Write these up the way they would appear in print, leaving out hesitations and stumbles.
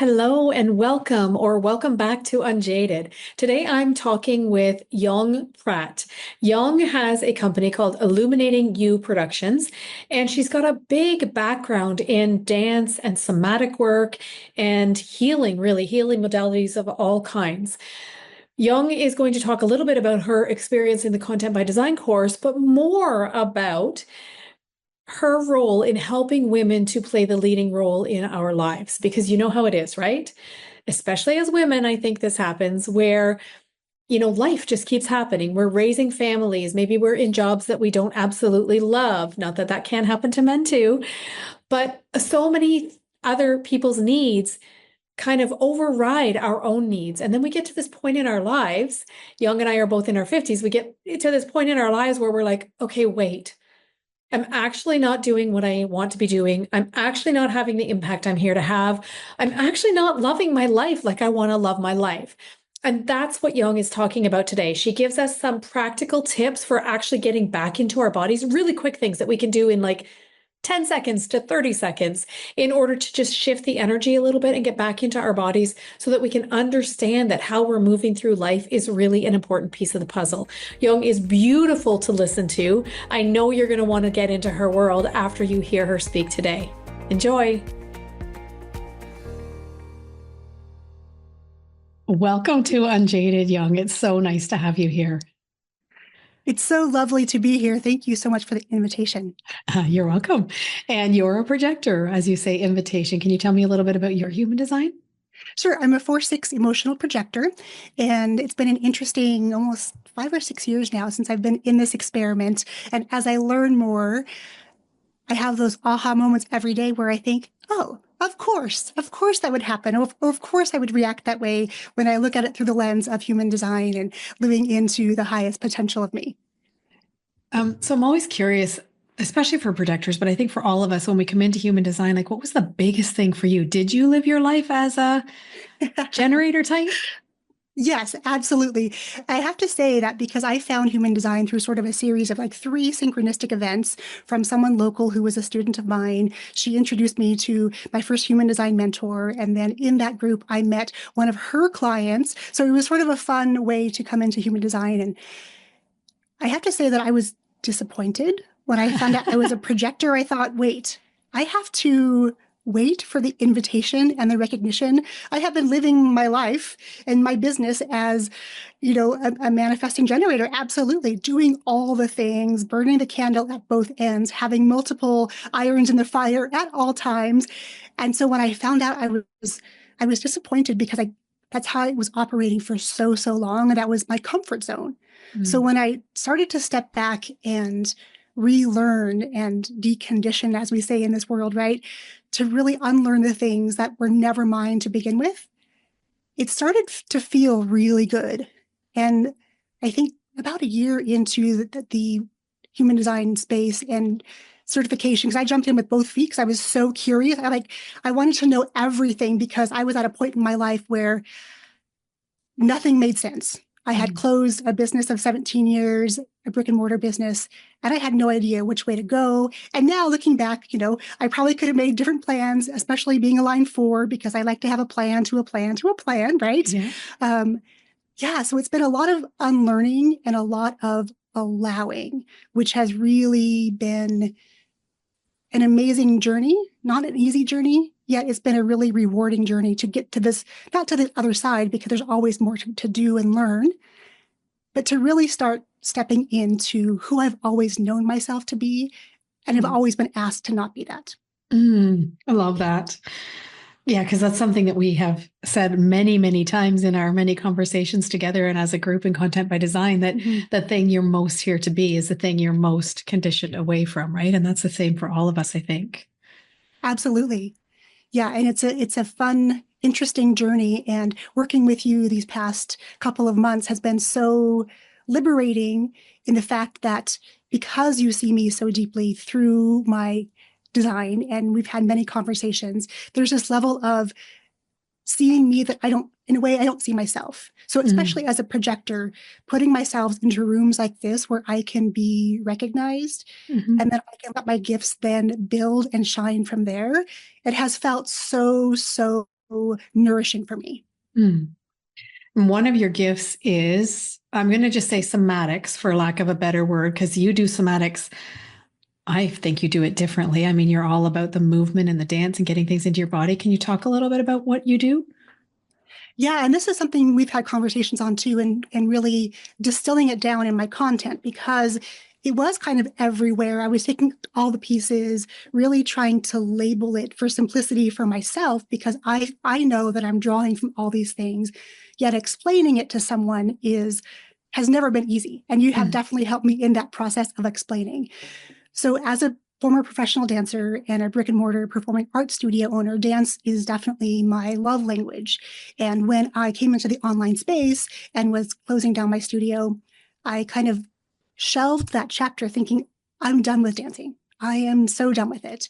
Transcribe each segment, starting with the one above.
Hello and welcome, or welcome back to Unjaded. Today I'm talking with Yong Pratt. Yong has a company called Illuminating You Productions, and she's got a big background in dance and somatic work and healing, really healing modalities of all kinds. Young is going to talk a little bit about her experience in the Content by Design course, but more about her role in helping women to play the leading role in our lives. Because you know how it is, right? Especially as women, I think this happens where, life just keeps happening. We're raising families. Maybe we're in jobs that we don't absolutely love. Not that that can't happen to men too, but so many other people's needs kind of override our own needs. And then we get to this point in our lives. Young and I are both in our 50s. We get to this point in our lives where we're like, okay, wait. I'm actually not doing what I want to be doing. I'm actually not having the impact I'm here to have. I'm actually not loving my life like I want to love my life. And that's what Young is talking about today. She gives us some practical tips for actually getting back into our bodies, really quick things that we can do in like 10 seconds to 30 seconds in order to just shift the energy a little bit and get back into our bodies so that we can understand that how we're moving through life is really an important piece of the puzzle. Young is beautiful to listen to. I know you're going to want to get into her world after you hear her speak today. Enjoy. Welcome to Unjaded, Young. It's so nice to have you here. It's so lovely to be here. Thank you so much for the invitation. You're welcome. And you're a projector, as you say, invitation. Can you tell me a little bit about your human design? Sure. I'm a 4/6 emotional projector, and it's been an interesting almost 5 or 6 years now since I've been in this experiment. And as I learn more, I have those aha moments every day where I think, oh, of course that would happen. Of course I would react that way when I look at it through the lens of human design and living into the highest potential of me. So I'm always curious, especially for projectors, but I think for all of us, when we come into human design, like what was the biggest thing for you? Did you live your life as a generator type? Yes, absolutely. I have to say that because I found human design through sort of a series of like three synchronistic events from someone local who was a student of mine. She introduced me to my first human design mentor. And then in that group, I met one of her clients. So it was sort of a fun way to come into human design. And I have to say that I was disappointed when I found out I was a projector. I thought, wait, I have to wait for the invitation and the recognition. I have been living my life and my business as, a manifesting generator. Absolutely. Doing all the things, burning the candle at both ends, having multiple irons in the fire at all times. And so when I found out I was disappointed because that's how I was operating for so long. And that was my comfort zone. So when I started to step back and relearn and decondition, as we say in this world, right, to really unlearn the things that were never mine to begin with, it started to feel really good. And I think about a year into the human design space and certification, because I jumped in with both feet because I was so curious. I wanted to know everything because I was at a point in my life where nothing made sense. I had closed a business of 17 years, a brick and mortar business, and I had no idea which way to go. And now looking back, I probably could have made different plans, especially being a line 4, because I like to have a plan to a plan to a plan, right? So it's been a lot of unlearning and a lot of allowing, which has really been an amazing journey, not an easy journey, yet it's been a really rewarding journey to get to this, not to the other side, because there's always more to do and learn, but to really start stepping into who I've always known myself to be, and have always been asked to not be that. I love that. Yeah, because that's something that we have said many, many times in our many conversations together and as a group in Content by Design, that the thing you're most here to be is the thing you're most conditioned away from, right? And that's the same for all of us, I think. Absolutely. Yeah, and it's a fun, interesting journey. And working with you these past couple of months has been so liberating in the fact that because you see me so deeply through my design, and we've had many conversations, there's this level of seeing me that in a way, I don't see myself. So especially as a projector, putting myself into rooms like this where I can be recognized and then I can let my gifts then build and shine from there. It has felt so nourishing for me. Mm. And one of your gifts is, I'm going to just say somatics for lack of a better word, because you do somatics. I think you do it differently. I mean, you're all about the movement and the dance and getting things into your body. Can you talk a little bit about what you do? Yeah, and this is something we've had conversations on too, and really distilling it down in my content because it was kind of everywhere. I was taking all the pieces, really trying to label it for simplicity for myself because I know that I'm drawing from all these things, yet explaining it to someone has never been easy. And you have Mm. definitely helped me in that process of explaining. So, as a former professional dancer and a brick and mortar performing arts studio owner, dance is definitely my love language. And when I came into the online space and was closing down my studio, I kind of shelved that chapter thinking, I'm done with dancing. I am so done with it.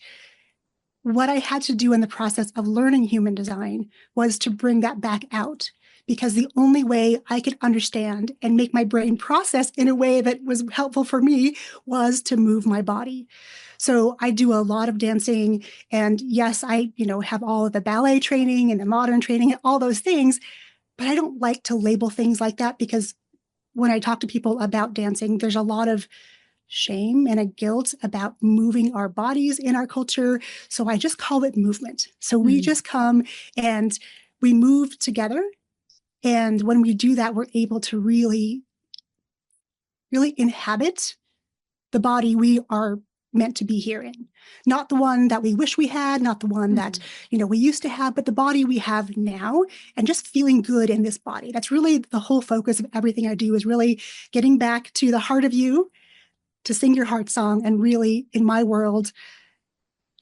What I had to do in the process of learning human design was to bring that back out because the only way I could understand and make my brain process in a way that was helpful for me was to move my body. So I do a lot of dancing, and yes, I, have all of the ballet training and the modern training and all those things, but I don't like to label things like that because when I talk to people about dancing, there's a lot of shame and a guilt about moving our bodies in our culture. So I just call it movement. So we Mm. just come and we move together. And when we do that, we're able to really, really inhabit the body we are meant to be here in. Not the one that we wish we had, not the one that, Mm. we used to have, but the body we have now and just feeling good in this body. That's really the whole focus of everything I do is really getting back to the heart of you to sing your heart song. And really, in my world,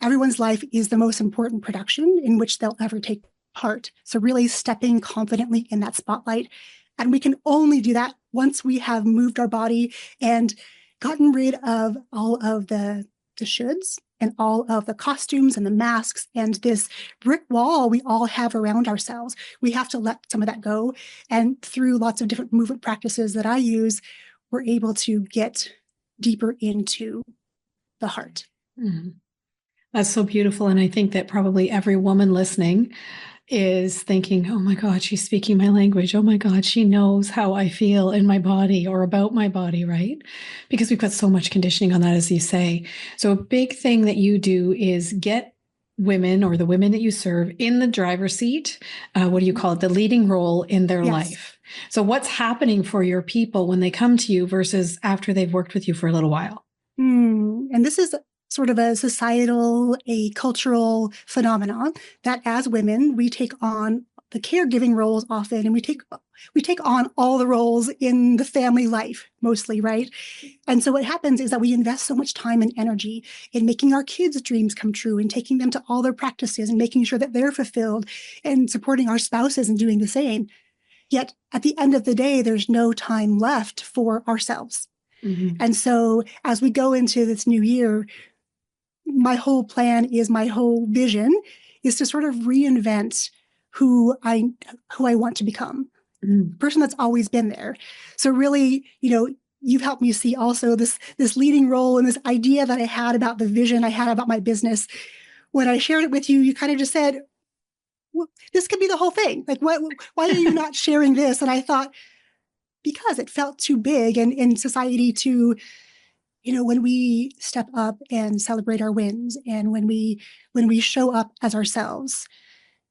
everyone's life is the most important production in which they'll ever take part. So, really stepping confidently in that spotlight. And we can only do that once we have moved our body and gotten rid of all of the shoulds and all of the costumes and the masks and this brick wall we all have around ourselves. We have to let some of that go. And through lots of different movement practices that I use, we're able to get deeper into the heart. Mm. That's so beautiful. And I think that probably every woman listening is thinking, oh my God, she's speaking my language. Oh my God, she knows how I feel in my body or about my body, right? Because we've got so much conditioning on that, as you say. So, a big thing that you do is get women or the women that you serve in the driver's seat. What do you call it? The leading role in their Yes. life. So, what's happening for your people when they come to you versus after they've worked with you for a little while? And this is sort of a societal, a cultural phenomenon that as women, we take on the caregiving roles often, and we take on all the roles in the family life mostly, right? And so what happens is that we invest so much time and energy in making our kids' dreams come true and taking them to all their practices and making sure that they're fulfilled and supporting our spouses and doing the same. Yet at the end of the day, there's no time left for ourselves. Mm-hmm. And so as we go into this new year, my whole vision is to sort of reinvent who I want to become, Mm-hmm. the person that's always been there. So really, you've helped me see also this leading role and this idea that I had about the vision I had about my business. When I shared it with you, you kind of just said, well, this could be the whole thing. Like, why are you not sharing this? And I thought, because it felt too big and in society to, when we step up and celebrate our wins and when we show up as ourselves,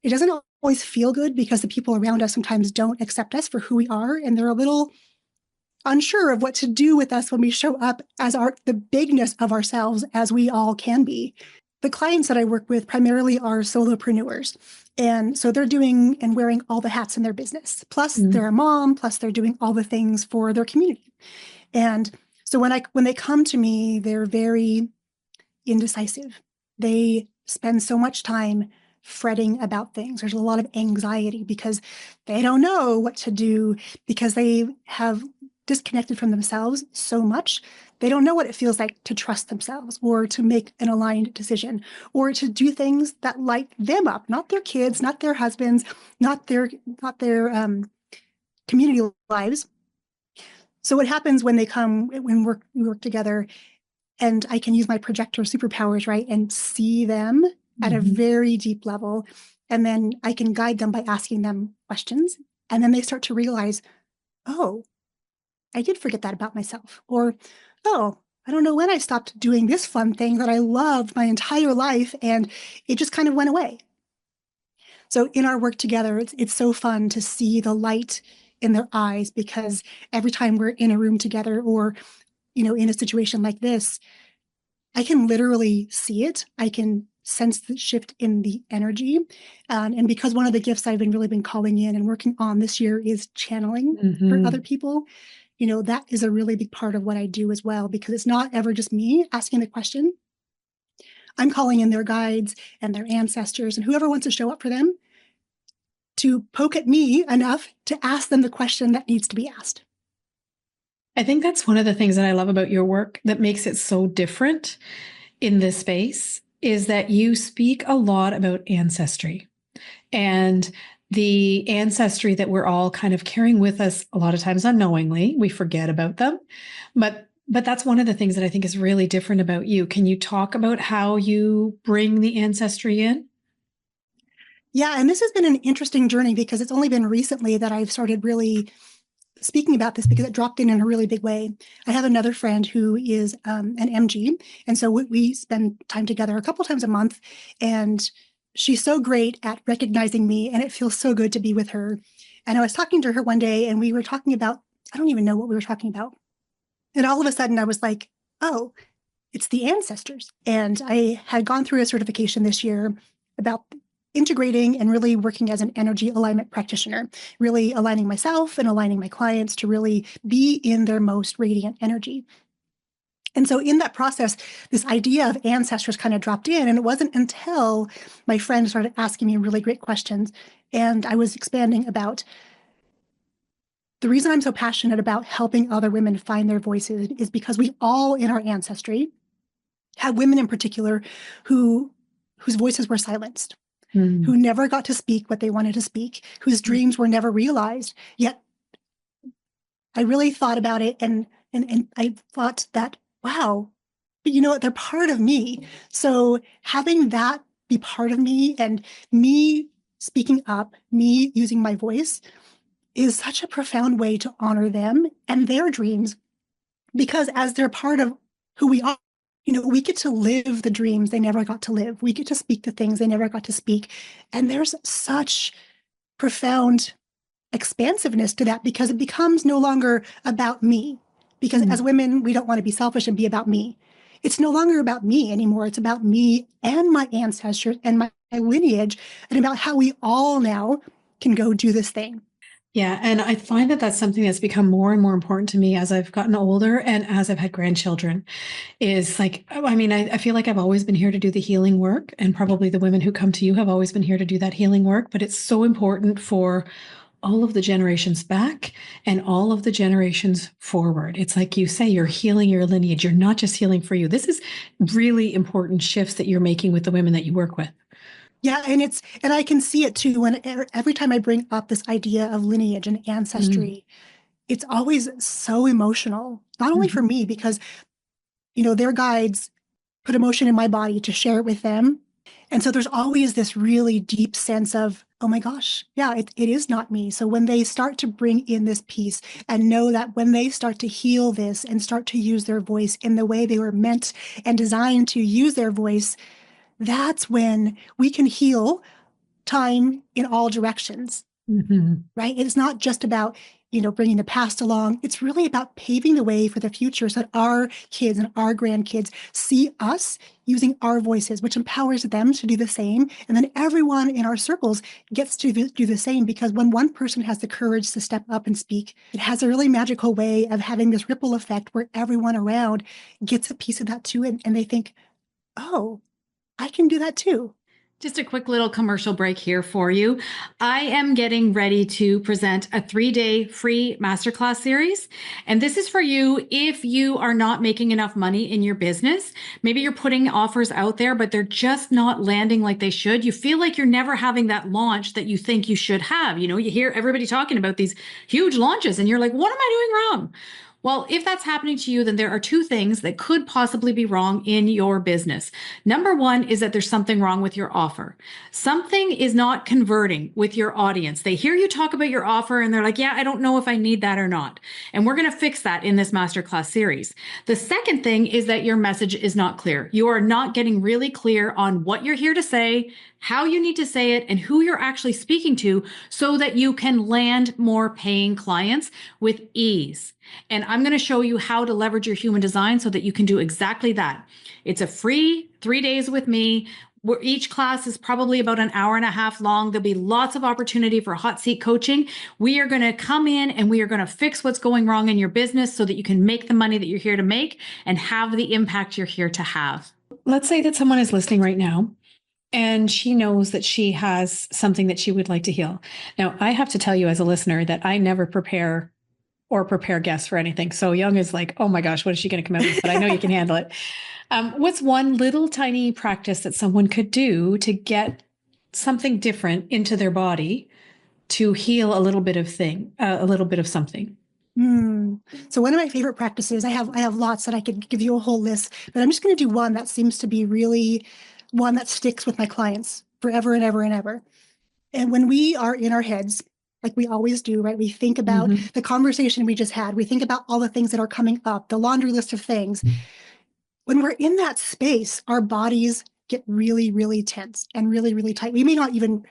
it doesn't always feel good because the people around us sometimes don't accept us for who we are, and they're a little unsure of what to do with us when we show up as the bigness of ourselves as we all can be. The clients that I work with primarily are solopreneurs. And so they're doing and wearing all the hats in their business. Plus they're a mom, plus they're doing all the things for their community. And so when they come to me, they're very indecisive. They spend so much time fretting about things. There's a lot of anxiety because they don't know what to do because they have disconnected from themselves so much. They don't know what it feels like to trust themselves or to make an aligned decision or to do things that light them up, not their kids, not their husbands, not their community lives. So what happens when they come, when we work together, and I can use my projector superpowers, right, and see them at a Mm-hmm. very deep level. And then I can guide them by asking them questions. And then they start to realize, oh, I did forget that about myself. Or, oh, I don't know when I stopped doing this fun thing that I loved my entire life and it just kind of went away. So in our work together, it's so fun to see the light in their eyes because every time we're in a room together or, in a situation like this, I can literally see it. I can sense the shift in the energy. And because one of the gifts I've really been calling in and working on this year is channeling for other people, that is a really big part of what I do as well, because it's not ever just me asking the question. I'm calling in their guides and their ancestors and whoever wants to show up for them to poke at me enough to ask them the question that needs to be asked. I think that's one of the things that I love about your work that makes it so different in this space is that you speak a lot about ancestry and the ancestry that we're all kind of carrying with us a lot of times unknowingly. We forget about them. But that's one of the things that I think is really different about you. Can you talk about how you bring the ancestry in? Yeah, and this has been an interesting journey because it's only been recently that I've started really speaking about this because it dropped in a really big way. I have another friend who is an MG, and so we spend time together a couple times a month, and she's so great at recognizing me, and it feels so good to be with her. And I was talking to her one day, and we were talking about, I don't even know what we were talking about. And all of a sudden I was like, oh, it's the ancestors. And I had gone through a certification this year about integrating and really working as an energy alignment practitioner, really aligning myself and aligning my clients to really be in their most radiant energy. And so in that process, this idea of ancestors kind of dropped in. And it wasn't until my friend started asking me really great questions and I was expanding about the reason I'm so passionate about helping other women find their voices is because we all in our ancestry had women in particular whose voices were silenced, who never got to speak what they wanted to speak, whose dreams were never realized. Yet I really thought about it and I thought that, wow, but you know what? They're part of me. So having that be part of me and me speaking up, me using my voice is such a profound way to honor them and their dreams because as they're part of who we are, we get to live the dreams they never got to live. We get to speak the things they never got to speak. And there's such profound expansiveness to that because it becomes no longer about me. Because as women, we don't want to be selfish and be about me. It's no longer about me anymore. It's about me and my ancestors and my lineage and about how we all now can go do this thing. Yeah, and I find that that's something that's become more and more important to me as I've gotten older and as I've had grandchildren. Is like, I mean, I feel like I've always been here to do the healing work, and probably the women who come to you have always been here to do that healing work. But it's so important for all of the generations back and all of the generations forward. It's like you say, you're healing your lineage. You're not just healing for you. This is really important shifts that you're making with the women that you work with. Yeah, and I can see it too when every time I bring up this idea of lineage and ancestry, it's always so emotional. Not only for me because their guides put emotion in my body to share it with them. And so there's always this really deep sense of, oh my gosh, yeah, it is not me. So when they start to bring in this piece and know that when they start to heal this and start to use their voice in the way they were meant and designed to use their voice, that's when we can heal time in all directions, right? It's not just about, bringing the past along. It's really about paving the way for the future so that our kids and our grandkids see us using our voices, which empowers them to do the same. And then everyone in our circles gets to do the same because when one person has the courage to step up and speak, it has a really magical way of having this ripple effect where everyone around gets a piece of that too. And they think, oh, I can do that too. Just a quick little commercial break here for you. I am getting ready to present a 3-day free masterclass series. And this is for you if you are not making enough money in your business. Maybe you're putting offers out there, but they're just not landing like they should. You feel like you're never having that launch that you think you should have. You hear everybody talking about these huge launches and you're like, what am I doing wrong? Well, if that's happening to you, then there are two things that could possibly be wrong in your business. Number one is that there's something wrong with your offer. Something is not converting with your audience. They hear you talk about your offer and they're like, yeah, I don't know if I need that or not. And we're going to fix that in this masterclass series. The second thing is that your message is not clear. You are not getting really clear on what you're here to say, how you need to say it, and who you're actually speaking to so that you can land more paying clients with ease. And I'm going to show you how to leverage your human design so that you can do exactly that. It's a free 3 days with me, where each class is probably about an hour and a half long. There'll be lots of opportunity for hot seat coaching. We are going to come in and we are going to fix what's going wrong in your business so that you can make the money that you're here to make and have the impact you're here to have. Let's say that someone is listening right now and she knows that she has something that she would like to heal. Now, I have to tell you as a listener that I never prepare guests for anything. So Young is like, oh my gosh, what is she going to come out with? But I know you can handle it. What's one little tiny practice that someone could do to get something different into their body to heal a little bit of something? So one of my favorite practices, I have lots that I could give you a whole list, but I'm just going to do one that seems to be really one that sticks with my clients forever and ever and ever. And when we are in our heads, like we always do, right? We think about the conversation we just had. We think about all the things that are coming up, the laundry list of things. When we're in that space, our bodies get really, really tense and really, really tight. We may not even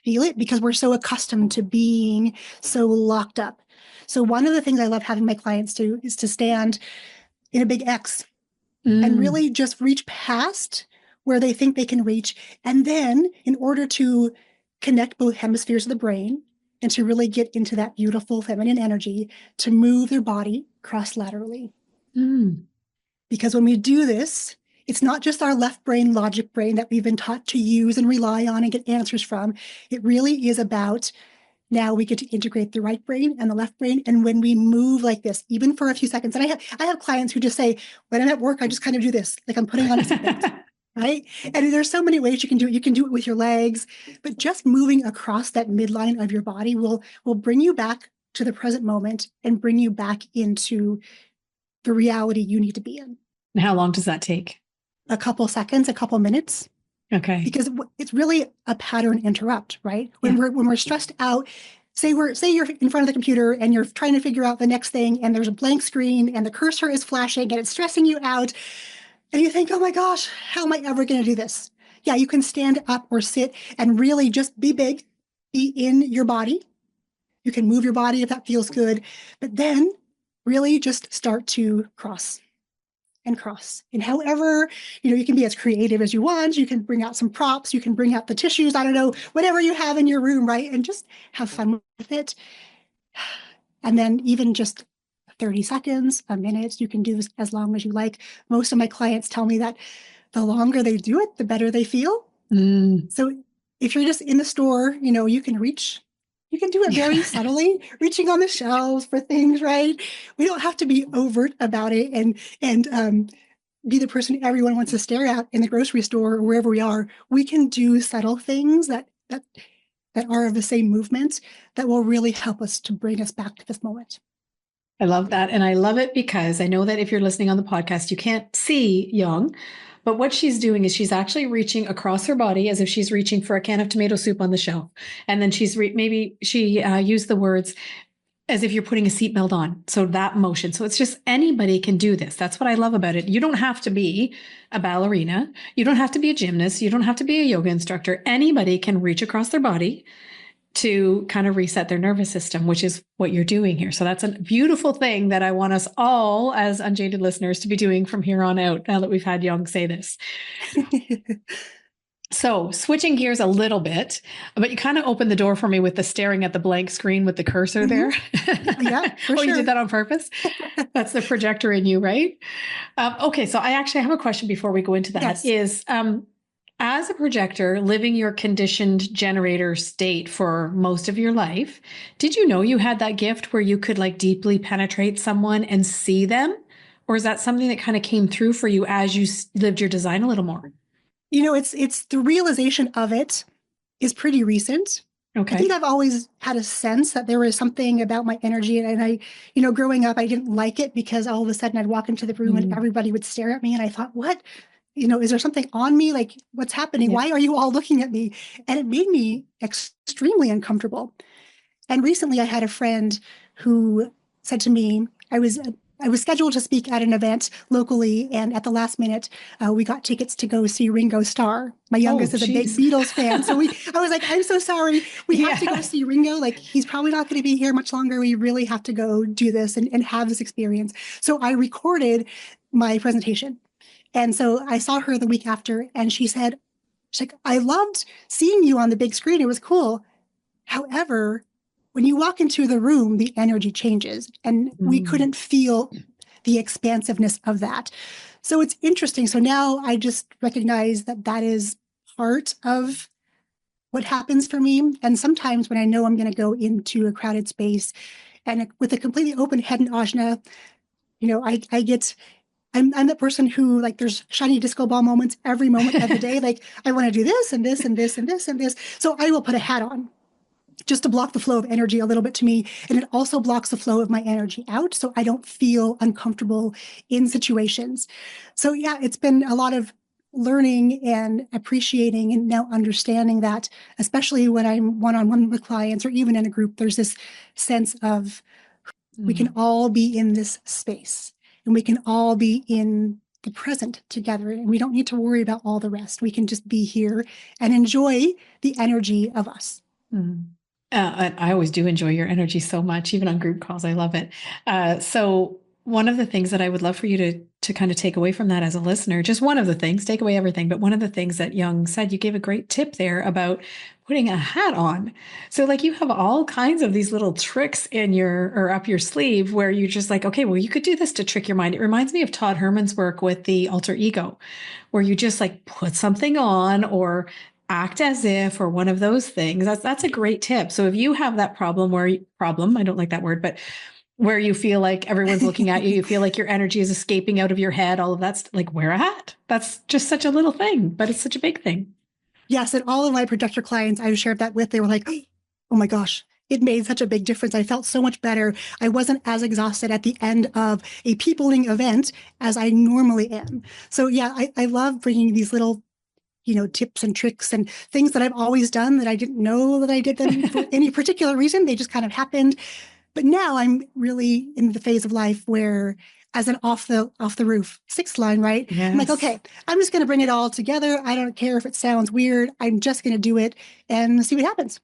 feel it because we're so accustomed to being so locked up. So one of the things I love having my clients do is to stand in a big X and really just reach past where they think they can reach. And then in order to connect both hemispheres of the brain and to really get into that beautiful feminine energy, to move their body cross-laterally. Because when we do this, it's not just our left brain, logic brain that we've been taught to use and rely on and get answers from. It really is about now we get to integrate the right brain and the left brain. And when we move like this, even for a few seconds, and I have clients who just say, when I'm at work, I just kind of do this, like I'm putting on a seatbelt, right? And there's so many ways you can do it. You can do it with your legs, but just moving across that midline of your body will bring you back to the present moment and bring you back into the reality you need to be in. And how long does that take? A couple seconds, a couple minutes. Okay. Because it's really a pattern interrupt, right? When we're stressed out, say you're in front of the computer and you're trying to figure out the next thing and there's a blank screen and the cursor is flashing and it's stressing you out and you think, oh my gosh, how am I ever going to do this? Yeah, you can stand up or sit and really just be big, be in your body. You can move your body if that feels good, but then really just start to cross. And however, you can be as creative as you want. You can bring out some props. You can bring out the tissues. I don't know, whatever you have in your room, right? And just have fun with it. And then even just 30 seconds, a minute, you can do this as long as you like. Most of my clients tell me that the longer they do it, the better they feel. So if you're just in the store, you can reach. You can do it very subtly, reaching on the shelves for things, right? We don't have to be overt about it and be the person everyone wants to stare at in the grocery store or wherever we are. We can do subtle things that are of the same movement that will really help us to bring us back to this moment. I love that. And I love it because I know that if you're listening on the podcast, you can't see Young, but what she's doing is she's actually reaching across her body as if she's reaching for a can of tomato soup on the shelf. And then maybe she used the words as if you're putting a seatbelt on. So that motion. So it's just anybody can do this. That's what I love about it. You don't have to be a ballerina. You don't have to be a gymnast. You don't have to be a yoga instructor. Anybody can reach across their body to kind of reset their nervous system, which is what you're doing here. So that's a beautiful thing that I want us all as Unjaded listeners to be doing from here on out, now that we've had Young say this. So switching gears a little bit, but you kind of opened the door for me with the staring at the blank screen with the cursor there. Yeah, for sure. You did that on purpose? That's the projector in you, right? Okay, so I actually have a question before we go into that. Yes. As a projector living your conditioned generator state for most of your life, did you know you had that gift where you could deeply penetrate someone and see them? Or is that something that kind of came through for you as you lived your design a little more? It's the realization of it is pretty recent. I think Okay. I've always had a sense that there was something about my energy. And I, growing up, I didn't like it because all of a sudden I'd walk into the room and Mm, everybody would stare at me. And I thought, what? Is there something on me? Like, what's happening? yeah. Why are you all looking at me? And it made me extremely uncomfortable. And recently I had a friend who said to me, I was scheduled to speak at an event locally, and at the last minute, we got tickets to go see Ringo Starr. My Oh, youngest is a big geez. Beatles fan, so I was like, I'm so sorry, we have to go Yeah. see Ringo. Like, he's probably not going to be here much longer. We really have to go do this and have this experience. So I recorded my presentation, and so I saw her the week after, and she's like, I loved seeing you on the big screen. It was cool. However, when you walk into the room, the energy changes, and we Mm, couldn't feel the expansiveness of that. So it's interesting. So now I just recognize that that is part of what happens for me. And sometimes when I know I'm going to go into a crowded space and with a completely open head and ajna, I get I'm the person who, like, there's shiny disco ball moments every moment of the day. Like, I want to do this and this and this and this and this. So I will put a hat on just to block the flow of energy a little bit to me. And it also blocks the flow of my energy out. So I don't feel uncomfortable in situations. So yeah, it's been a lot of learning and appreciating and now understanding that, especially when I'm one-on-one with clients or even in a group, there's this sense of we can mm, all be in this space and we can all be in the present together, and we don't need to worry about all the rest. We can just be here and enjoy the energy of us. mm. I always do enjoy your energy so much, even on group calls. I love it. So one of the things that I would love for you to kind of take away from that as a listener, just one of the things, take away everything, but one of the things that Young said, you gave a great tip there about putting a hat on. So like you have all kinds of these little tricks in your or up your sleeve where you're just like, okay, well, you could do this to trick your mind. It reminds me of Todd Herman's work with the alter ego, where you just like put something on or act as if or one of those things. That's a great tip. So if you have that problem, I don't like that word, but where you feel like everyone's looking at you, you feel like your energy is escaping out of your head, all of that's like wear a hat. That's just such a little thing, but it's such a big thing. Yes, and all of my projector clients I've shared that with, they were like, oh my gosh, it made such a big difference. I felt so much better. I wasn't as exhausted at the end of a peopling event as I normally am. So yeah, I love bringing these little, tips and tricks and things that I've always done that I didn't know that I did them for any particular reason. They just kind of happened. But now I'm really in the phase of life where, as an off the roof sixth line, right? I'm like, Yes. okay, I'm just going to bring it all together. I don't care if it sounds weird. I'm just going to do it and see what happens.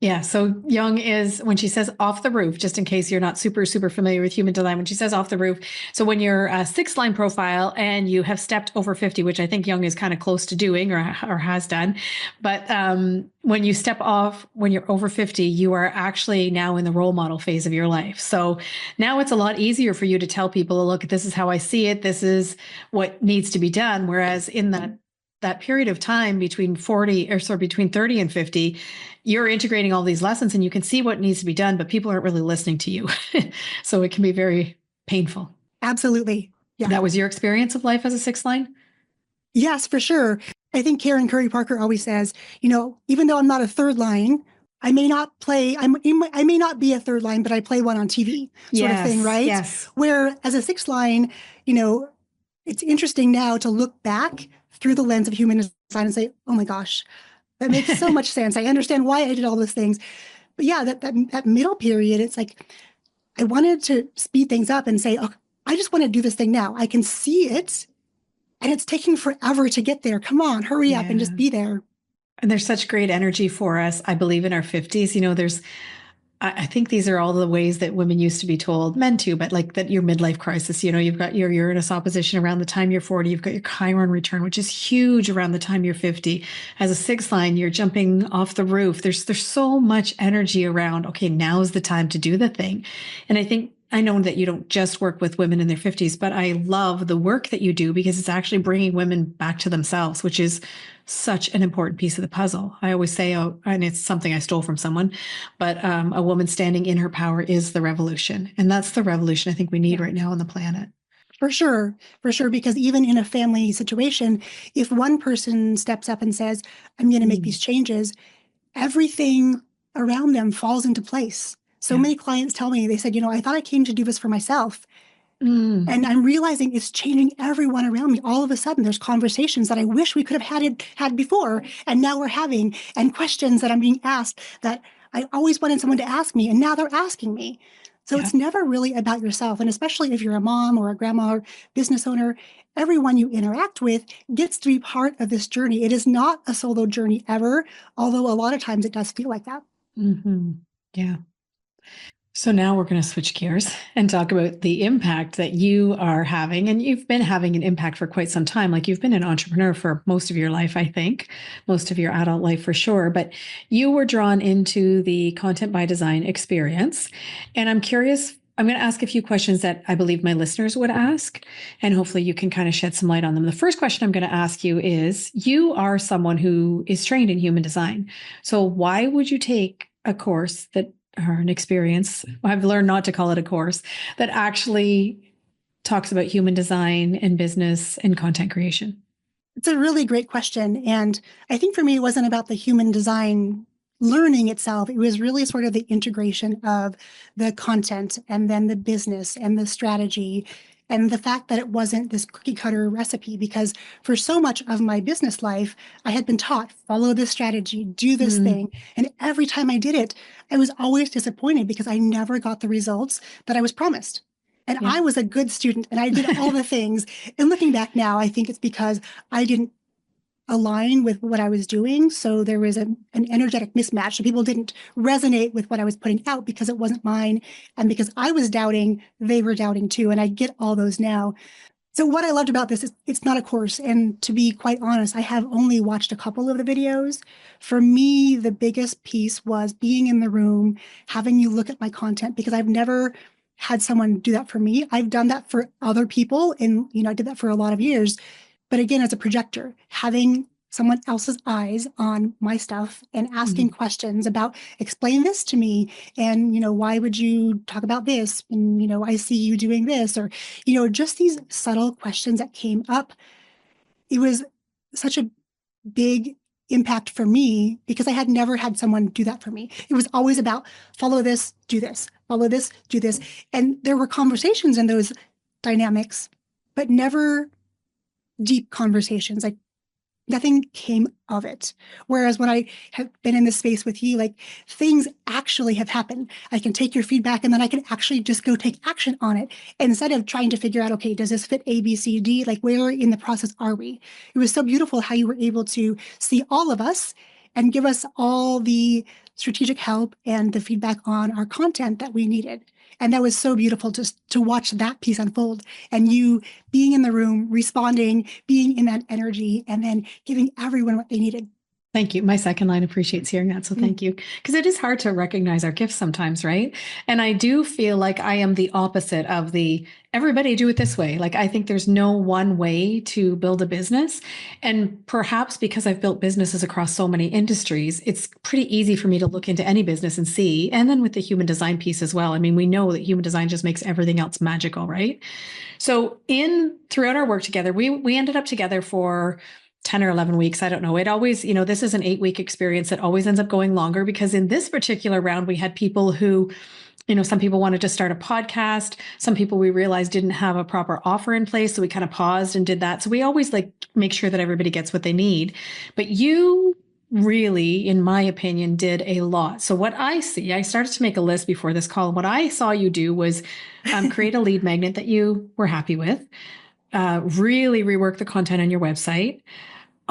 Yeah. So Young is when she says off the roof, just in case you're not super familiar with human design, when she says off the roof. So when you're a sixth line profile and you have stepped over 50, which I think Young is kind of close to doing or has done. But when you step off, when you're over 50, you are actually now in the role model phase of your life. So now it's a lot easier for you to tell people, look, this is how I see it. This is what needs to be done. Whereas in that period of time between 40 or sorry, between 30 and 50, you're integrating all these lessons and you can see what needs to be done, but people aren't really listening to you. So it can be very painful. Absolutely. Yeah. That was your experience of life as a sixth line? Yes, for sure. I think Karen Curry Parker always says, even though I'm not a third line, I may not play, I may not be a third line, but I play one on TV, sort of thing, Yes, right? yes. Where as a sixth line, you know, it's interesting now to look back through the lens of human design and say, oh my gosh, that makes so much sense. I understand why I did all those things. But yeah, that middle period, it's like I wanted to speed things up and say, oh, I just want to do this thing now. I can see it and it's taking forever to get there. Come on, hurry up and just Yeah. be there. And there's such great energy for us, I believe, in our 50s. I think these are all the ways that women used to be told, men too, but like that your midlife crisis, you've got your Uranus opposition around the time you're 40, you've got your Chiron return, which is huge around the time you're 50. As a sixth line, you're jumping off the roof. There's so much energy around, okay, now's the time to do the thing. And I know that you don't just work with women in their 50s, but I love the work that you do because it's actually bringing women back to themselves, which is such an important piece of the puzzle. I always say, oh, and it's something I stole from someone, but a woman standing in her power is the revolution. And that's the revolution I think we need Yeah, right now on the planet. for sure. For sure. Because even in a family situation, if one person steps up and says, I'm going to make these Mm. changes, everything around them falls into place. So Yeah. many clients tell me, they said, I thought I came to do this for myself. Mm. And I'm realizing it's changing everyone around me. All of a sudden, there's conversations that I wish we could have had before, and now we're having, and questions that I'm being asked that I always wanted someone to ask me, and now they're asking me. So Yeah. it's never really about yourself. And especially if you're a mom or a grandma or business owner, everyone you interact with gets to be part of this journey. It is not a solo journey ever, although a lot of times it does feel like that. Hmm. Yeah. So now we're going to switch gears and talk about the impact that you are having. And you've been having an impact for quite some time. Like you've been an entrepreneur for most of your life, I think, most of your adult life for sure. But you were drawn into the content by design experience. And I'm curious, I'm going to ask a few questions that I believe my listeners would ask. And hopefully you can kind of shed some light on them. The first question I'm going to ask you is, you are someone who is trained in human design. So why would you take a course that or an experience, I've learned not to call it a course, that actually talks about human design and business and content creation? It's a really great question. And I think for me, it wasn't about the human design learning itself. It was really sort of the integration of the content and then the business and the strategy and the fact that it wasn't this cookie cutter recipe. Because for so much of my business life, I had been taught, follow this strategy, do this Mm, thing. And every time I did it, I was always disappointed because I never got the results that I was promised. And yeah. I was a good student and I did all the things. And looking back now, I think it's because I didn't align with what I was doing. So there was an energetic mismatch. So people didn't resonate with what I was putting out because it wasn't mine. And because I was doubting, they were doubting too. And I get all those now. So what I loved about this is it's not a course. And to be quite honest, I have only watched a couple of the videos. For me, the biggest piece was being in the room, having you look at my content because I've never had someone do that for me. I've done that for other people. And, I did that for a lot of years. But again, as a projector, having someone else's eyes on my stuff and asking Mhm. questions about explain this to me and why would you talk about this and I see you doing this or just these subtle questions that came up. It was such a big impact for me because I had never had someone do that for me. It was always about follow this, do this, follow this, do this. And there were conversations in those dynamics, but never deep conversations. Like nothing came of it. Whereas when I have been in this space with you, like things actually have happened. I can take your feedback and then I can actually just go take action on it instead of trying to figure out, okay, does this fit A, B, C, D? Like where in the process are we? It was so beautiful how you were able to see all of us and give us all the strategic help and the feedback on our content that we needed. And that was so beautiful to watch that piece unfold and you being in the room, responding, being in that energy, and then giving everyone what they needed. Thank you. My second line appreciates hearing that. So Mm. thank you. Because it is hard to recognize our gifts sometimes, right? And I do feel like I am the opposite of the everybody do it this way. Like I think there's no one way to build a business. And perhaps because I've built businesses across so many industries, it's pretty easy for me to look into any business and see. And then with the human design piece as well. I mean, we know that human design just makes everything else magical, right? So in throughout our work together, we ended up together for 10 or 11 weeks. I don't know. It always, this is an 8-week experience that always ends up going longer because in this particular round, we had people who, some people wanted to start a podcast. Some people we realized didn't have a proper offer in place. So we kind of paused and did that. So we always like make sure that everybody gets what they need. But you really, in my opinion, did a lot. So what I see, I started to make a list before this call. What I saw you do was create a lead magnet that you were happy with, really rework the content on your website.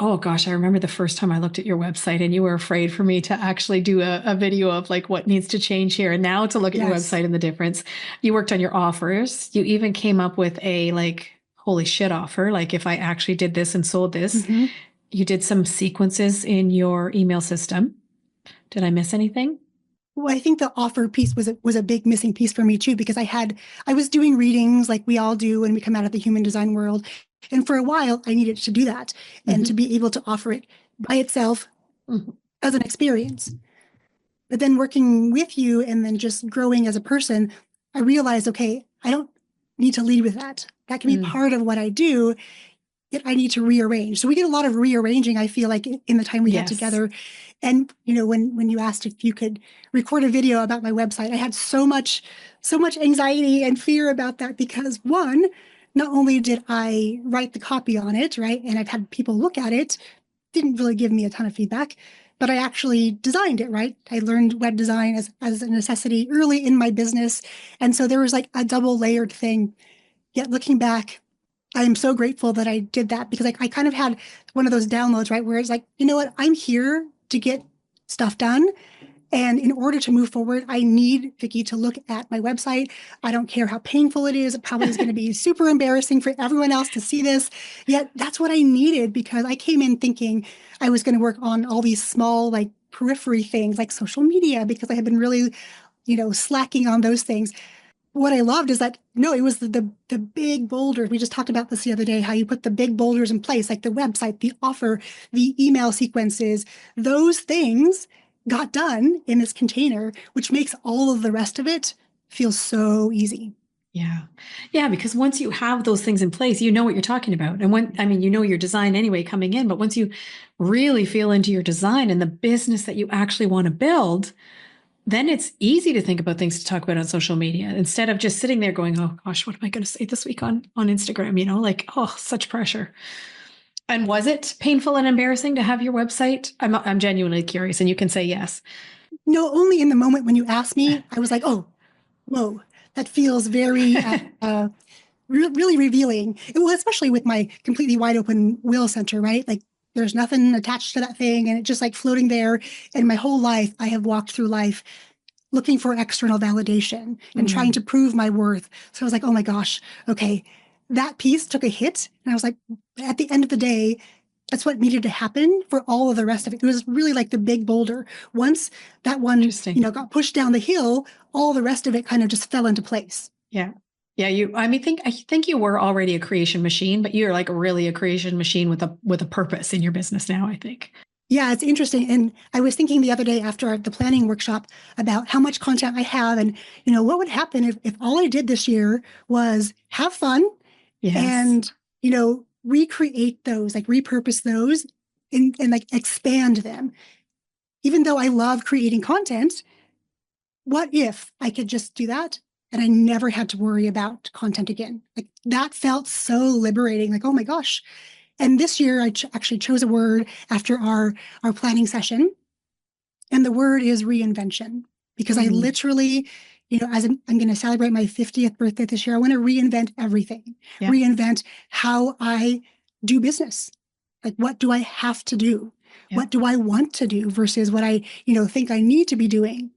Oh gosh, I remember the first time I looked at your website and you were afraid for me to actually do a video of like what needs to change here. And now to look at your Yes. website and the difference. You worked on your offers. You even came up with a like, holy shit offer. Like if I actually did this and sold this, Mm-hmm. you did some sequences in your email system. Did I miss anything? Well, I think the offer piece was a big missing piece for me too, because I was doing readings like we all do when we come out of the human design world. And for a while, I needed to do that and to Mm-hmm. be able to offer it by itself Mm-hmm. as an experience. But then working with you and then just growing as a person, I realized, okay, I don't need to lead with that. That can be Mm. part of what I do. yet I need to rearrange. So we get a lot of rearranging, I feel like, in the time we have Yes. together. And when you asked if you could record a video about my website, I had so much anxiety and fear about that because one, not only did I write the copy on it, right, and I've had people look at it, didn't really give me a ton of feedback, but I actually designed it, right? I learned web design as a necessity early in my business. And so there was like a double layered thing. Yet looking back, I am so grateful that I did that because I kind of had one of those downloads, right? Where it's like, you know what? I'm here to get stuff done. And in order to move forward, I need Vickie to look at my website. I don't care how painful it is. It probably is going to be super embarrassing for everyone else to see this. Yet that's what I needed because I came in thinking I was going to work on all these small, like periphery things like social media because I had been really, slacking on those things. What I loved is that no, it was the big boulders. We just talked about this the other day, how you put the big boulders in place, like the website, the offer, the email sequences, those things got done in this container, which makes all of the rest of it feel so easy. Yeah. Yeah, because once you have those things in place, you know what you're talking about. And when, I mean, you know your design anyway coming in, but once you really feel into your design and the business that you actually want to build, then it's easy to think about things to talk about on social media instead of just sitting there going, oh gosh, what am I going to say this week on Instagram? Like, oh, such pressure. And was it painful and embarrassing to have your website? I'm genuinely curious, and you can say yes. No, only in the moment when you asked me, I was like, oh, whoa, that feels very really revealing. Well, especially with my completely wide open will center, right? Like there's nothing attached to that thing and it's just like floating there. And my whole life, I have walked through life looking for external validation and trying Mm, to prove my worth. So I was like, oh my gosh, okay. That piece took a hit. And I was like, at the end of the day, that's what needed to happen for all of the rest of it. It was really like the big boulder. Once that one, interesting. got pushed down the hill, all the rest of it kind of just fell into place. Yeah. Yeah, I think you were already a creation machine, but you're like really a creation machine with a purpose in your business now, I think. Yeah, it's interesting. And I was thinking the other day after the planning workshop about how much content I have and, what would happen if all I did this year was have fun Yes. and, recreate those, like repurpose those and like expand them. Even though I love creating content, what if I could just do that and I never had to worry about content again? Like that felt so liberating. Like, oh my gosh. And this year I actually chose a word after our planning session. And the word is reinvention because I Mm, literally, as I'm going to celebrate my 50th birthday this year, I want to reinvent everything, yeah. reinvent how I do business. Like, what do I have to do? Yeah. What do I want to do versus what I, think I need to be doing?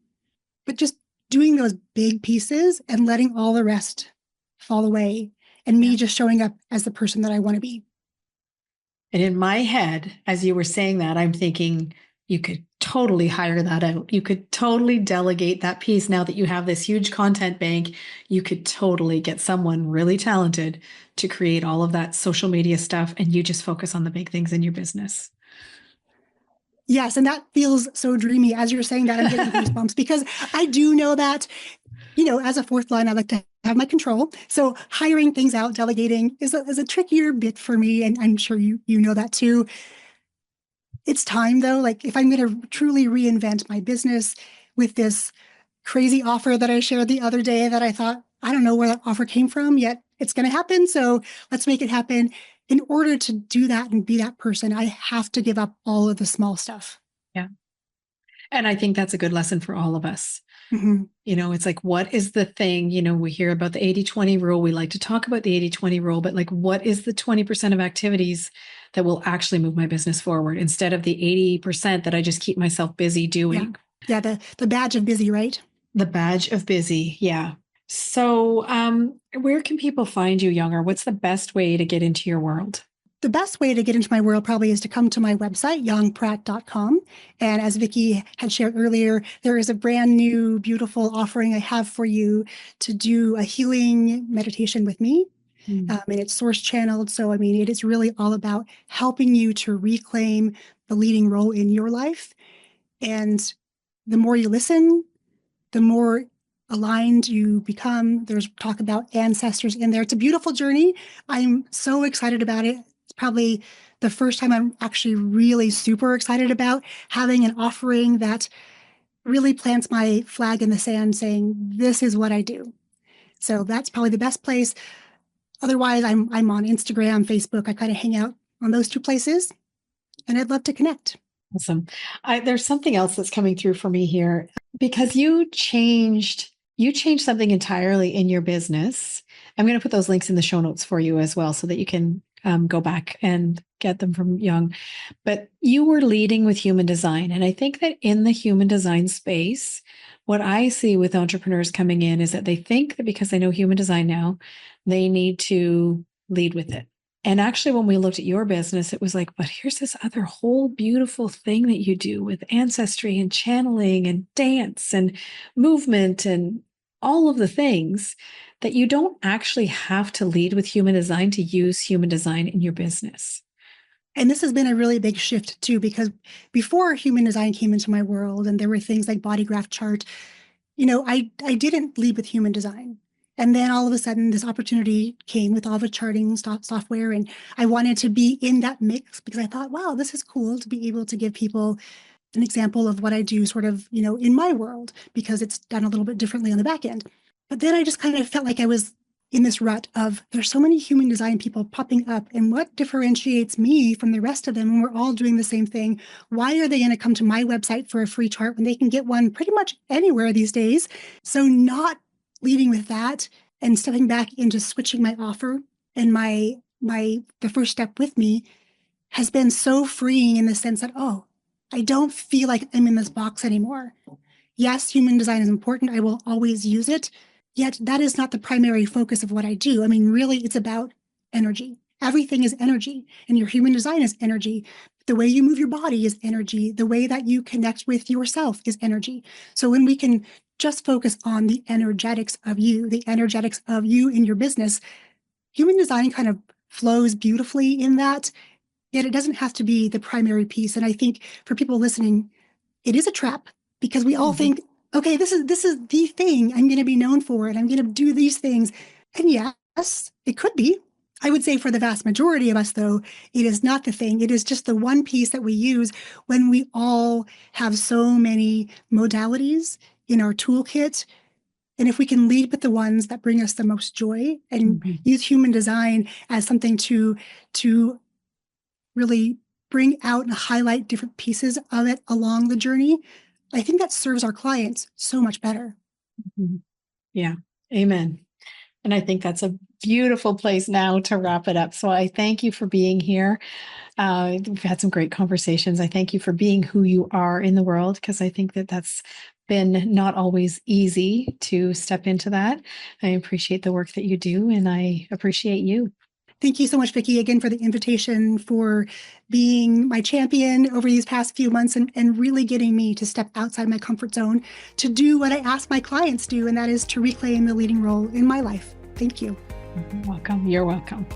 But just doing those big pieces and letting all the rest fall away and Yeah. me just showing up as the person that I want to be. And in my head, as you were saying that, I'm thinking you could totally hire that out. You could totally delegate that piece now that you have this huge content bank. You could totally get someone really talented to create all of that social media stuff, and you just focus on the big things in your business. Yes, and that feels so dreamy. As you're saying that, I'm getting goosebumps because I do know that, as a fourth line, I like to have my control. So hiring things out, delegating is a trickier bit for me, and I'm sure you know that too. It's time though. Like if I'm going to truly reinvent my business with this crazy offer that I shared the other day that I thought, I don't know where that offer came from, yet it's going to happen. So let's make it happen. In order to do that and be that person, I have to give up all of the small stuff. Yeah. And I think that's a good lesson for all of us. Mhm. It's like, what is the thing? We hear about the 80-20 rule. We like to talk about the 80-20 rule, but like, what is the 20% of activities that will actually move my business forward instead of the 80% that I just keep myself busy Yeah. doing? Yeah. The badge of busy, right? The badge of busy. Yeah. So, where can people find you, Younger? What's the best way to get into your world? The best way to get into my world probably is to come to my website, yongpratt.com. And as Vickie had shared earlier, there is a brand new, beautiful offering I have for you to do a healing meditation with me. Mm. And it's source channeled. So, I mean, it is really all about helping you to reclaim the leading role in your life. And the more you listen, the more aligned you become. There's talk about ancestors in there. It's a beautiful journey. I'm so excited about it. It's probably the first time I'm actually really super excited about having an offering that really plants my flag in the sand saying, this is what I do. So that's probably the best place. Otherwise, I'm on Instagram, Facebook. I kind of hang out on those two places, and I'd love to connect. Awesome. There's something else that's coming through for me here because you changed something entirely in your business. I'm going to put those links in the show notes for you as well so that you can go back and get them from Young. But you were leading with human design. And I think that in the human design space, what I see with entrepreneurs coming in is that they think that because they know human design now, they need to lead with it. And actually, when we looked at your business, it was like, but here's this other whole beautiful thing that you do with ancestry and channeling and dance and movement and all of the things that you don't actually have to lead with human design to use human design in your business. And this has been a really big shift too, because before human design came into my world and there were things like body graph chart, I didn't lead with human design. And then all of a sudden, this opportunity came with all the charting software. And I wanted to be in that mix because I thought, wow, this is cool to be able to give people an example of what I do sort of, in my world, because it's done a little bit differently on the back end. But then I just kind of felt like I was in this rut of there's so many human design people popping up, and what differentiates me from the rest of them when we're all doing the same thing? Why are they going to come to my website for a free chart when they can get one pretty much anywhere these days? So not leading with that and stepping back into switching my offer and the first step with me has been so freeing in the sense that, oh, I don't feel like I'm in this box anymore. Yes, human design is important. I will always use it. Yet that is not the primary focus of what I do. I mean, really, it's about energy. Everything is energy, and your human design is energy. The way you move your body is energy. The way that you connect with yourself is energy. So when we can just focus on the energetics of you in your business, human design kind of flows beautifully in that. Yet it doesn't have to be the primary piece. And I think for people listening, it is a trap because we all think, okay, this is the thing I'm going to be known for, and I'm going to do these things. And yes, it could be. I would say for the vast majority of us, though, it is not the thing. It is just the one piece that we use when we all have so many modalities in our toolkit. And if we can lead with the ones that bring us the most joy and use human design as something to really bring out and highlight different pieces of it along the journey, I think that serves our clients so much better. Yeah. Amen. And I think that's a beautiful place now to wrap it up. So I thank you for being here. We've had some great conversations. I thank you for being who you are in the world, because I think that that's been not always easy to step into that. I appreciate the work that you do, and I appreciate you. Thank you so much, Vickie, again, for the invitation, for being my champion over these past few months and really getting me to step outside my comfort zone to do what I ask my clients do, and that is to reclaim the leading role in my life. Thank you. You're welcome. You're welcome.